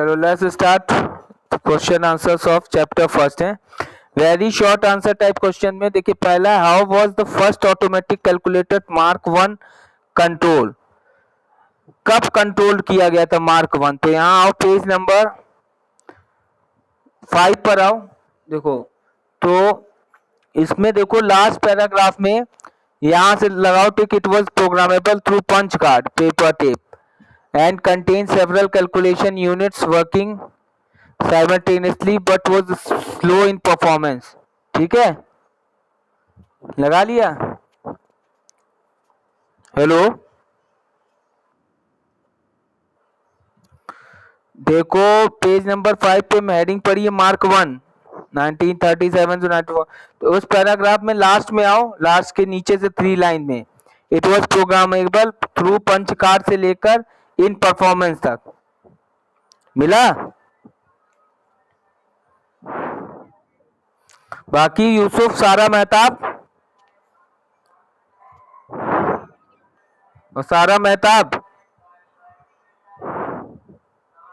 चलो let's start question answers of chapter first है। Very short answer type question में देखिए पहला, how was the first automatic calculator mark 1 control, कब control किया गया था मार्क 1। तो यहाँ आओ पेज नंबर 5 पर आओ। देखो तो इसमें देखो लास्ट पैराग्राफ में यहां से लगाओ tick, it was programmable through punch card paper tape and contain several calculation units working simultaneously but was slow in performance. ठीक है, लगा लिया। हेलो, देखो पेज नंबर 5 पे हेडिंग पड़ी है मार्क 1 1937 से 94। तो उस पैराग्राफ में लास्ट में आओ, लास्ट के नीचे से 3 लाइन में, it was programmable through punch card से लेकर इन परफॉर्मेंस तक मिला। बाकी यूसुफ सारा मेहताब और सारा मेहताब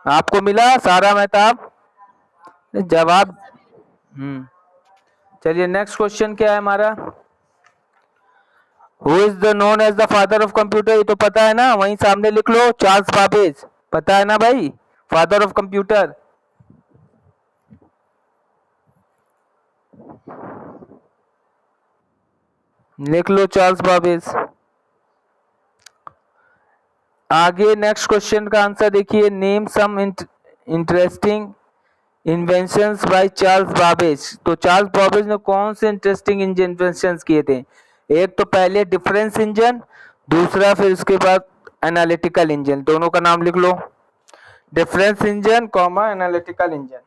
आपको मिला, सारा मेहताब जवाब। चलिए नेक्स्ट क्वेश्चन क्या है हमारा, who is the known as the father of computer. ये तो पता है ना, वहीं सामने लिख लो, चार्ल्स बाबेज। पता है ना भाई, फादर ऑफ कंप्यूटर। लिख लो चार्ल्स बाबेज। आगे नेक्स्ट क्वेश्चन का आंसर देखिए, name some interesting inventions by Charles Babbage. तो चार्ल्स बाबेज ने कौन से इंटरेस्टिंग इन्वेंशंस किए थे। एक तो पहले डिफरेंस इंजन, दूसरा फिर उसके बाद एनालिटिकल इंजन। दोनों का नाम लिख लो, difference engine comma analytical engine.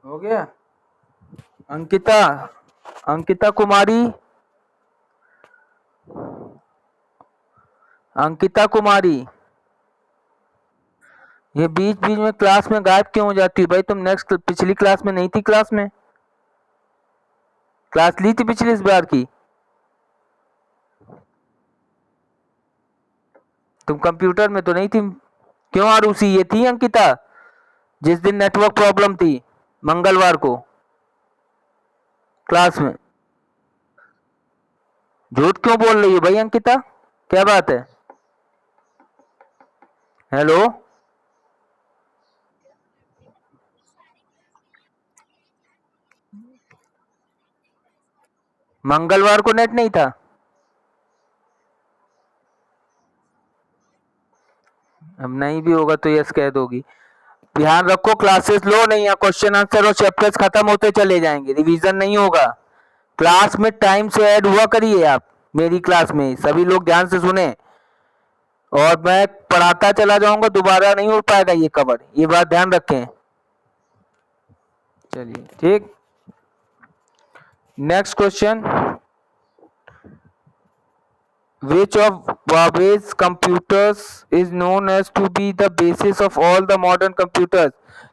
हो गया। अंकिता, अंकिता कुमारी, अंकिता कुमारी, ये बीच बीच में क्लास में गायब क्यों हो जाती है भाई। तुम नेक्स्ट पिछली क्लास में नहीं थी, क्लास में क्लास ली थी पिछली इस बार की। तुम कंप्यूटर में तो नहीं थी, क्यों आरूसी ये थी अंकिता जिस दिन नेटवर्क प्रॉब्लम थी मंगलवार को क्लास में। झूठ क्यों बोल रही है भाई अंकिता, क्या बात है। हेलो, मंगलवार को नेट नहीं था। अब नहीं भी होगा तो यस कह दोगी। ध्यान रखो, क्लासेस लो नहीं, या क्वेश्चन आंसर और चैप्टर्स खत्म होते चले जाएंगे, रिवीजन नहीं होगा। क्लास में टाइम से ऐड हुआ करिए आप, मेरी क्लास में सभी लोग ध्यान से सुने, और मैं पढ़ाता चला जाऊंगा, दोबारा नहीं हो पाएगा ये कवर, ये बात ध्यान रखें। चलिए ठीक, next question, which of Babbage's computers is known as to be the basis of all the modern computers।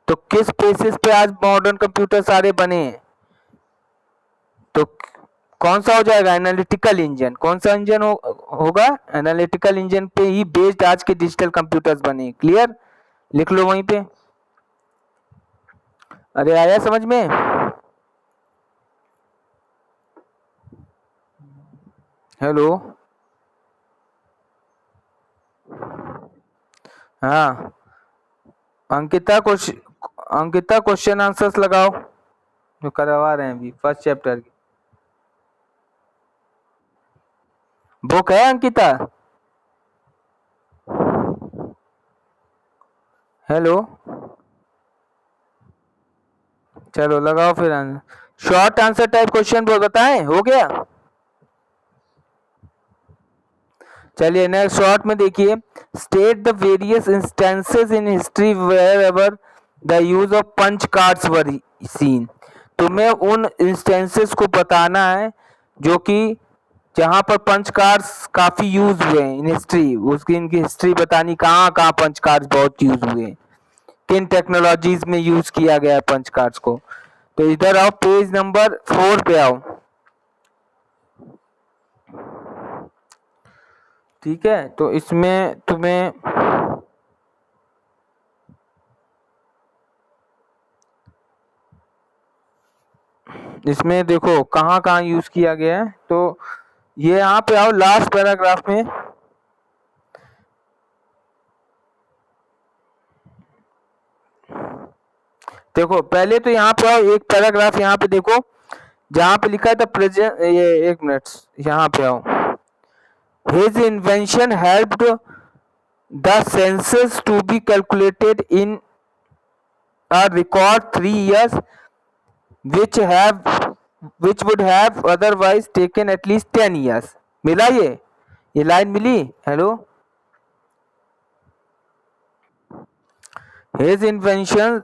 तो किस बेसिस पे आज मॉडर्न कंप्यूटर सारे बने हैं। तो कौन सा हो जाएगा, एनालिटिकल इंजन। कौन सा इंजन होगा, एनालिटिकल इंजन पे ही बेस्ड आज के डिजिटल कंप्यूटर्स बने। क्लियर, लिख लो वहीं पे। अरे आया समझ में। हेलो, हाँ अंकिता क्वेश्चन आंसर्स लगाओ जो करवा रहे हैं अभी फर्स्ट चैप्टर की बुक है अंकिता। हेलो, चलो लगाओ फिर answer, short answer type question बताएं, हो गया। चलिए नेक्स्ट शॉर्ट में देखिए, state the various instances in history wherever the use of punch cards were seen. तुम्हें उन इंस्टेंसेस को बताना है जो कि जहां पर पंच कार्ड्स काफी यूज हुए हैं इन हिस्ट्री, उसकी इनकी हिस्ट्री बतानी कहाँ कहाँ पंच कार्ड्स बहुत यूज हुए हैं, किन टेक्नोलॉजीज में यूज किया गया है पंच कार्ड्स को। तो इधर आओ, पेज नंबर 4 पे आओ। ठीक है, तो इसमें तुम्हें इसमें देखो कहाँ कहाँ यूज किया गया है। तो ये यहाँ पे आओ लास्ट पैराग्राफ में। देखो पहले तो यहाँ पे आओ, एक पैराग्राफ यहाँ पे देखो जहाँ पे लिखा है द प्रेजेंट, ये एक मिनट, यहाँ पे आओ। His invention helped the census to be calculated in a record 3 years, which have which would have otherwise taken at least 10 years। मिला ये line milli? Hello. His invention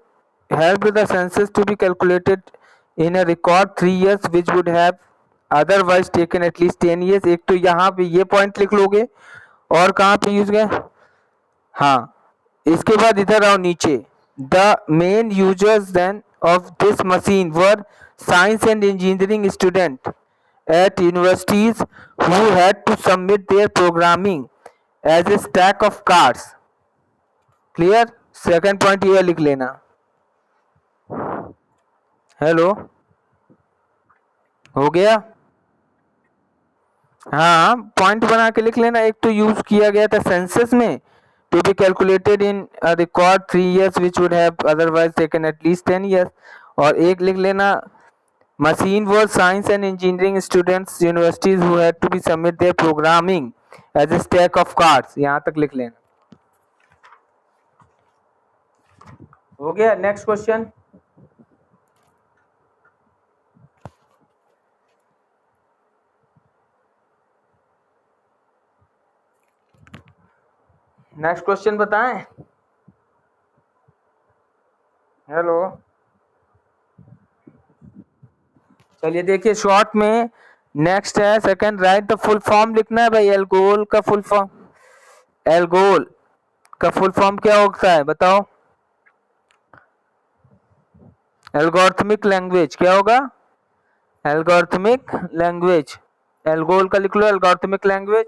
helped the census to be calculated in a record 3 years, which would have otherwise taken at least 10 years। एक तो यहाँ पे ये point लिख लोगे, और कहाँ पे यूज गए? हाँ, इसके बाद इधर आओ नीचे। The main users then of this machine were science and engineering student at universities who had to submit their programming as a stack of cards। Clear? Second point ये लिख लेना। हेलो, हो गया? हाँ, पॉइंट बना के लिख लेना। एक तो यूज किया गया था सेंसस में, to be calculated in a record 3 years, which would have otherwise taken at least 10 years। और एक लिख लेना, machine was science and engineering students universities who had to be submit their programming as a stack of cards। यहाँ तक लिख लेना। हो गया? Next question. नेक्स्ट क्वेश्चन बताएं? हेलो, चलिए देखिए शॉर्ट में। नेक्स्ट है second, right the full form लिखना है भाई। एल्गोल का फुल फॉर्म, एल्गोल का फुल फॉर्म क्या होता है बताओ? एल्गोरिथमिक लैंग्वेज क्या होगा? Algorithmic language. एल्गोल का लिख लो, algorithmic language.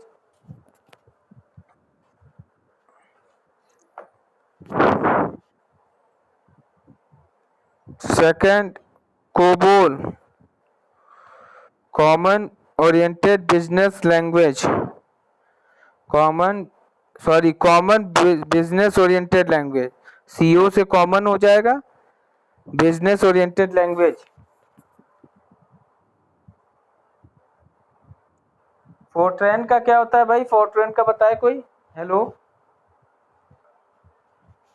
Second, COBOL, common oriented business language. Common business oriented language. CO से कॉमन हो जाएगा, बिजनेस ओरिएंटेड लैंग्वेज। फोर्ट्रेन का क्या होता है भाई? फोर्ट्रेन का बताए कोई? हेलो,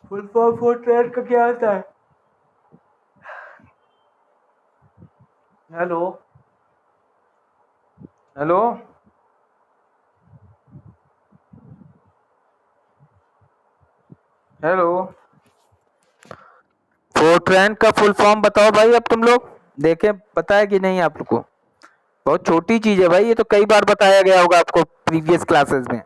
फुल फॉर्म फोर्ट्रेन का क्या होता है? हेलो, हेलो, हेलो, फोर्ट्रेन का फुल फॉर्म बताओ भाई। अब तुम लोग देखे, पता है कि नहीं आप लोग को? बहुत छोटी चीज है भाई, ये तो कई बार बताया गया होगा आपको प्रीवियस क्लासेस में।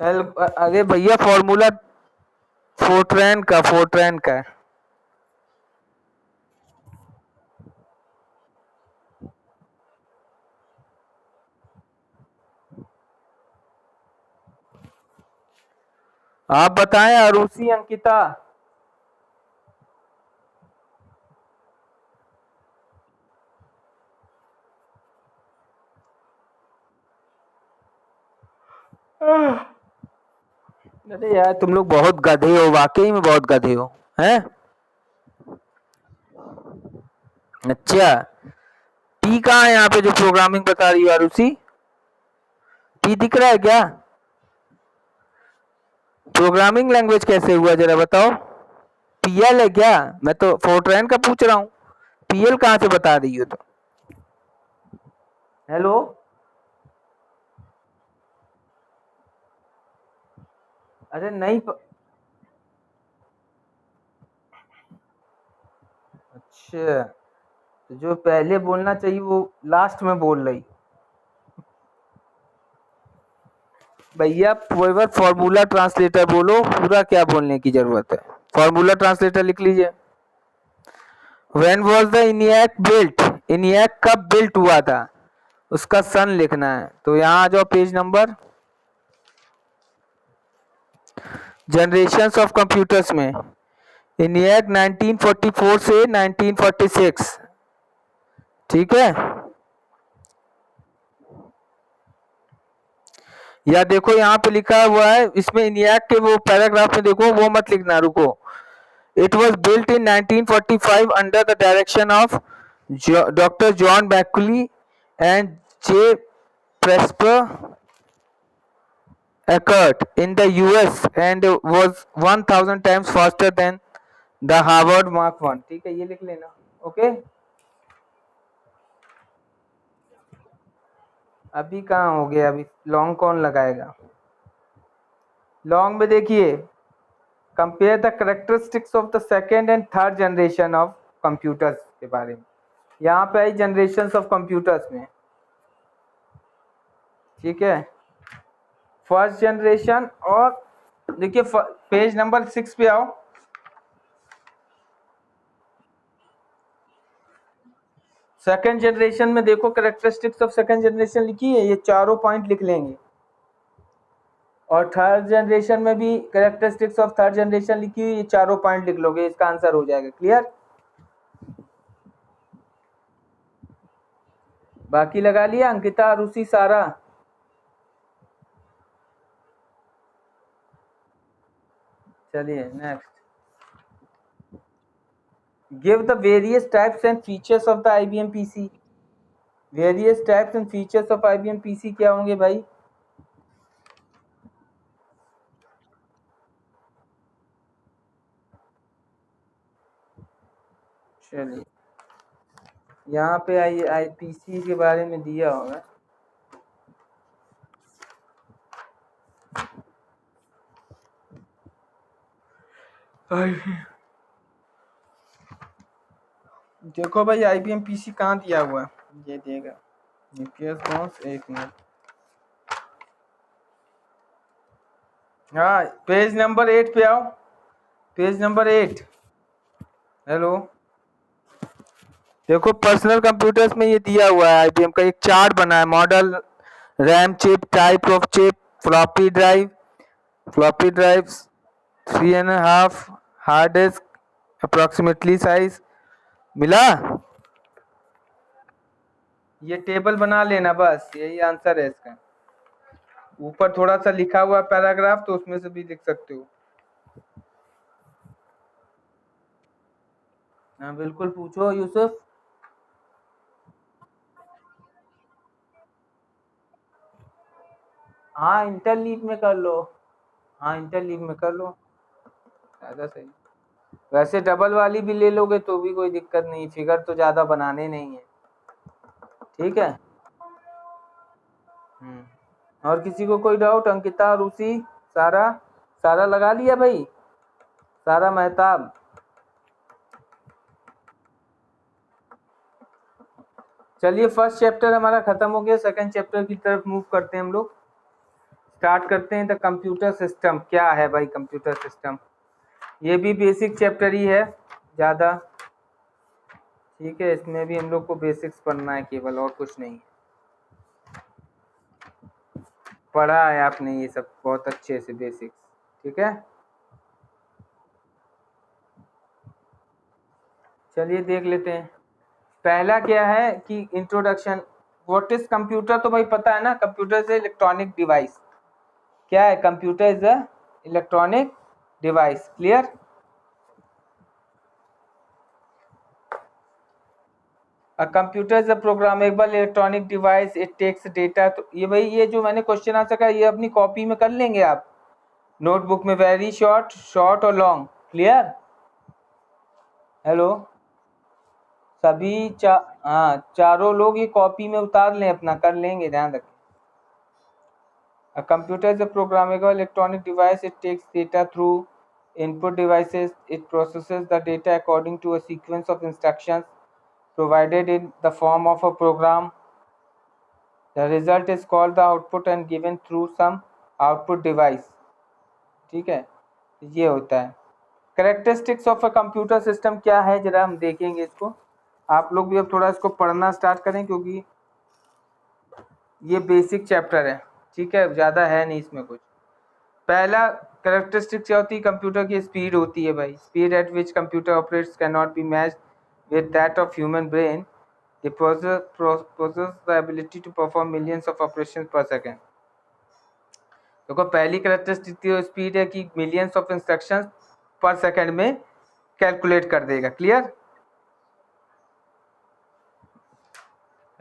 अरे भैया, फॉर्मूला फोर्ट्रेन का। आप बताएं अरुषि, अंकिता। अरे यार, तुम लोग बहुत गधे हो, वाकई में बहुत गधे हो, हैं? अच्छा, टी कहाँ है यहाँ पे जो प्रोग्रामिंग बता रही हो आरुषि? टी दिख रहा है क्या? प्रोग्रामिंग लैंग्वेज कैसे हुआ जरा बताओ? पीएल है क्या? मैं तो फोर्ट्रेन का पूछ रहा हूँ, पीएल कहाँ से बता रही हो तो? हेलो, अरे नहीं अच्छा, तो जो पहले बोलना चाहिए वो लास्ट में बोल रही। भैया केवल फॉर्मूला ट्रांसलेटर बोलो, पूरा क्या बोलने की जरूरत है। फॉर्मूला ट्रांसलेटर लिख लीजिए। When was the ENIAC built? ENIAC कब बिल्ट हुआ था, उसका सन लिखना है। तो यहाँ आ जाओ page number generations of computers में। ENIAC 1944 से 1946, ठीक है। या देखो यहाँ पे लिखा हुआ है, इसमें ENIAC के वो पैराग्राफ में देखो, वो मत लिखना, रुको। It was built in 1945 under the direction of Dr. John Beckley and J. Presper Eckert in the US and was 1000 times faster than the Harvard Mark 1। ठीक है, ये लिख लेना। ओके, अभी कहाँ हो गया, अभी लॉन्ग कौन लगाएगा। लॉन्ग में देखिए, compare the characteristics of the second and third generation of computers के बारे में। यहाँ पे आई जनरेशन ऑफ कंप्यूटर्स में, ठीक है। फर्स्ट जनरेशन, और देखिए पेज नंबर 6 पे आओ। सेकंड जनरेशन में देखो, कैरेक्टरिस्टिक्स ऑफ सेकंड जनरेशन लिखी है, ये चारों पॉइंट लिख लेंगे। और थर्ड जनरेशन में भी कैरेक्टरिस्टिक्स ऑफ थर्ड जनरेशन लिखी हुई, ये चारों पॉइंट लिख लोगे, इसका आंसर हो जाएगा। क्लियर, बाकी लगा लिया अंकिता, रूसी, सारा। चलिए next. Give the various types and features of the IBM PC। Various types and features of IBM PC क्या होंगे भाई। चलिए, यहाँ पे PC के बारे में दिया होगा। देखो भाई IBM PC कहाँ दिया हुआ है, ये देगा यूपीएस बॉन्स, एक मिनट। हाँ, पेज नंबर 8 पे आओ, पेज नंबर 8। हेलो, देखो पर्सनल कंप्यूटर्स में ये दिया हुआ है, IBM का एक चार्ट बना है। Model, RAM chip, type of chip, floppy drive, floppy drives 3.5, hard disk, approximately size. मिला, ये टेबल बना लेना, बस यही आंसर है इसका। ऊपर थोड़ा सा लिखा हुआ पैराग्राफ, तो उसमें से भी लिख सकते हो। हाँ बिल्कुल, पूछो यूसुफ। हाँ इंटर लीव में कर लो, हाँ इंटर लीव में कर लो, ज़्यादा सही। वैसे डबल वाली भी ले लोगे तो भी कोई दिक्कत नहीं, फिगर तो ज़्यादा बनाने नहीं है, ठीक है। और किसी को कोई डाउट। अंकिता, रूसी, सारा, सारा लगा लिया भाई, सारा मेहताब। चलिए फर्स्ट चैप्टर हमारा खत्म हो गया, सेकंड चैप्टर की तरफ मूव करते हैं हम लोग। स्टार्ट करते हैं द कंप्यूटर सिस्टम। क्या है भाई कंप्यूटर सिस्टम, ये भी बेसिक चैप्टर ही है ज़्यादा, ठीक है। इसमें भी हम लोग को बेसिक्स पढ़ना है केवल, और कुछ नहीं। पढ़ा है आपने ये सब बहुत अच्छे से बेसिक्स, ठीक है। चलिए देख लेते हैं। पहला क्या है कि इंट्रोडक्शन, व्हाट इज कंप्यूटर, तो भाई पता है ना, कंप्यूटर इज इलेक्ट्रॉनिक डिवाइस। क्या है, computer is a electronic device. Clear, a computer is a programmable electronic device, it takes data. तो ये भाई, ये जो मैंने क्वेश्चन आंसर का, ये अपनी कॉपी में कर लेंगे आप, नोटबुक में, वेरी शॉर्ट, शॉर्ट और लॉन्ग। क्लियर, हेलो सभी हाँ चारों लोग ये कॉपी में उतार लें अपना, कर लेंगे, ध्यान रखें। A computer is a programmable electronic device. It takes data through input devices. It processes the data according to a sequence of instructions. provided in the form of a program. The result is called the output and given through some output device. ठीक है, ये होता है characteristics of a computer system. क्या है जरा हम देखेंगे इसको। आप लोग भी अब थोड़ा इसको पढ़ना स्टार्ट करें क्योंकि ये बेसिक चैप्टर है, ठीक है, ज़्यादा है नहीं इसमें कुछ। पहला कैरेक्टरिस्टिक क्या होती है, कंप्यूटर की स्पीड होती है भाई। Speed at which computer operates can not be matched with that of human brain. They possess the ability to perform millions of operations per second. देखो पहली कैरेक्टरिस्टिक स्पीड है कि मिलियंस ऑफ इंस्ट्रक्शंस पर second में calculate कर देगा। Clear?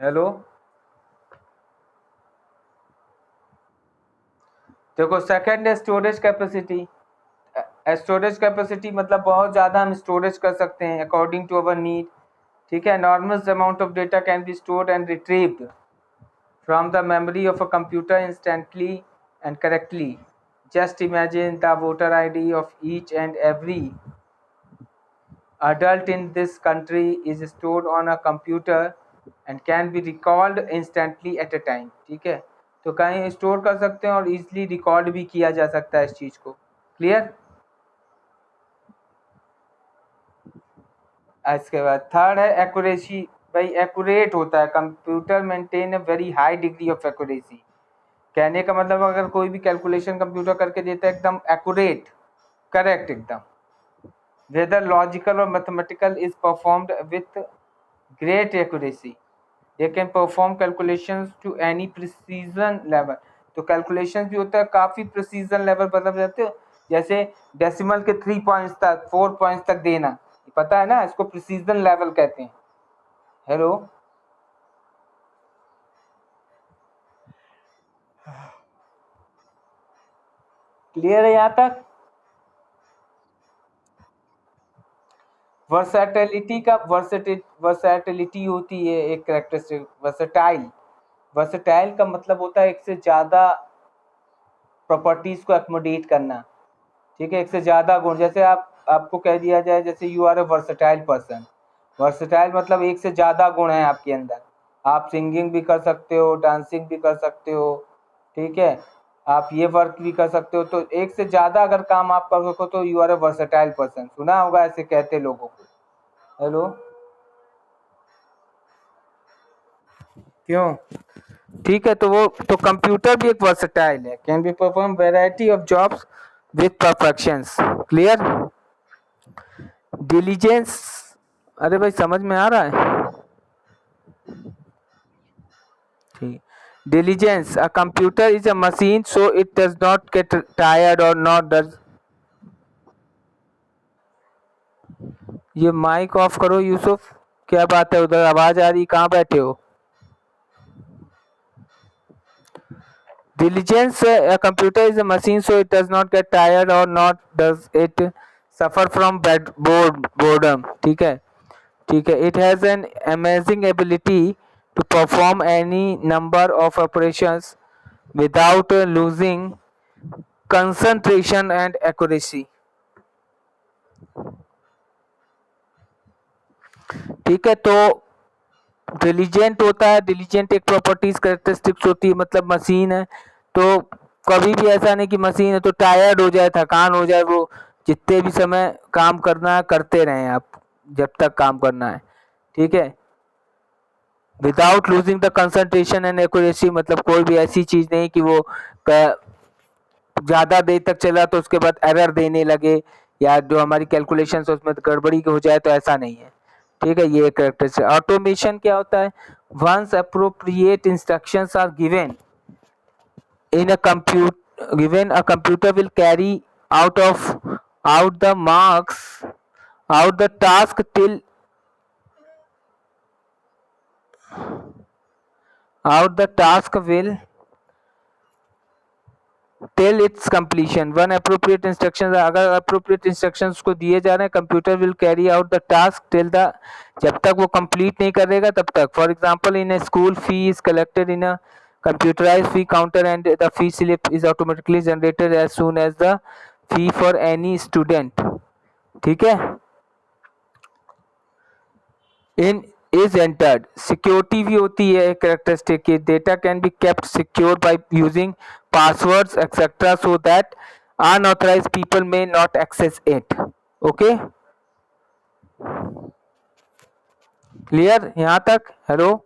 Hello, देखो second है स्टोरेज कैपेसिटी। स्टोरेज कैपेसिटी मतलब बहुत ज़्यादा हम स्टोरेज कर सकते हैं अकॉर्डिंग टू अवर नीड। ठीक है, enormous amount of data can be stored and retrieved from the memory of a computer instantly and correctly. Just imagine the voter ID of each and every adult in this country is stored on a computer and can be recalled instantly at a time. ठीक है, तो कहीं store कर सकते हैं और easily record भी किया जा सकता है इस चीज़ को। क्लियर? इसके बाद थर्ड है एक्यूरेसी। भाई एक्यूरेट होता है computer, maintain a very high degree of accuracy. कहने का मतलब अगर कोई भी कैलकुलेशन कंप्यूटर करके देता है एकदम एक्यूरेट, करेक्ट एकदम। वेदर लॉजिकल और mathematical is performed with great accuracy. They can perform calculations to any precision level. तो कैलकुलेशंस भी होता है काफ़ी प्रिसीजन लेवल, मतलब जाते हो जैसे डेसिमल के 3 पॉइंट्स तक 4 पॉइंट्स तक देना, पता है ना, इसको प्रिसीजन लेवल कहते हैं। हेलो, क्लियर है यहाँ तक? वर्सैटिलिटी का वर्सैटिलिटी होती है एक कैरेक्टरिस्टिक। वर्सटाइल का मतलब होता है एक से ज़्यादा प्रॉपर्टीज को एकोमोडेट करना। ठीक है, एक से ज़्यादा गुण। जैसे आपको कह दिया जाए जैसे you are a versatile person. Versatile मतलब एक से ज़्यादा गुण है आपके अंदर। आप सिंगिंग भी कर सकते हो, डांसिंग भी कर सकते हो, ठीक है, आप ये वर्क भी कर सकते हो। तो एक से ज़्यादा अगर काम आप कर सको तो you are a versatile person. सुना होगा ऐसे कहते लोगों को। हेलो, क्यों? ठीक है, तो वो तो कंप्यूटर भी एक वर्सटाइल है, can be perform variety of jobs with perfections. Clear? Diligence, अरे भाई समझ में आ रहा है? ठीक। Diligence, a computer is a machine so it does not get tired और नॉट डज। ये माइक ऑफ करो यूसुफ, क्या बात है उधर आवाज आ रही, कहाँ बैठे हो? Diligence, a computer is a machine so it does not get tired or not does it suffer from boredom. ठीक है, ठीक है। It has an amazing ability to perform any number of operations without losing concentration and accuracy. ठीक है, तो diligent होता है। Diligent एक प्रॉपर्टीज कैरेक्टरिस्टिक्स होती है, मतलब मशीन है तो कभी भी ऐसा नहीं कि मशीन है तो टायर्ड हो जाए, थकान हो जाए, वो जितने भी समय काम करना है करते रहें आप, जब तक काम करना है। ठीक है, without losing the concentration and accuracy, मतलब कोई भी ऐसी चीज नहीं कि वो ज़्यादा देर तक चला तो उसके बाद एरर देने लगे या जो हमारी कैलकुलेशन उसमें गड़बड़ी हो जाए, तो ऐसा नहीं है। ठीक है, ये कैरेक्टर। ऑटोमेशन क्या होता है? Once appropriate instructions are given in a computer will carry out the marks out the task till out the task will till its completion। One appropriate instructions, अगर appropriate instructions को दिए जा रहे हैं, computer will carry out the task till the, जब तक वो complete नहीं करेगा तब तक। For example, in a school fee is collected in a computerized fee counter and the fee slip is automatically generated as soon as the fee for any student। ठीक है, in is entered. Security भी होती है characteristic की, data can be kept secure by using passwords etcetera so that unauthorized people may not access it. Okay, clear यहाँ तक? Hello,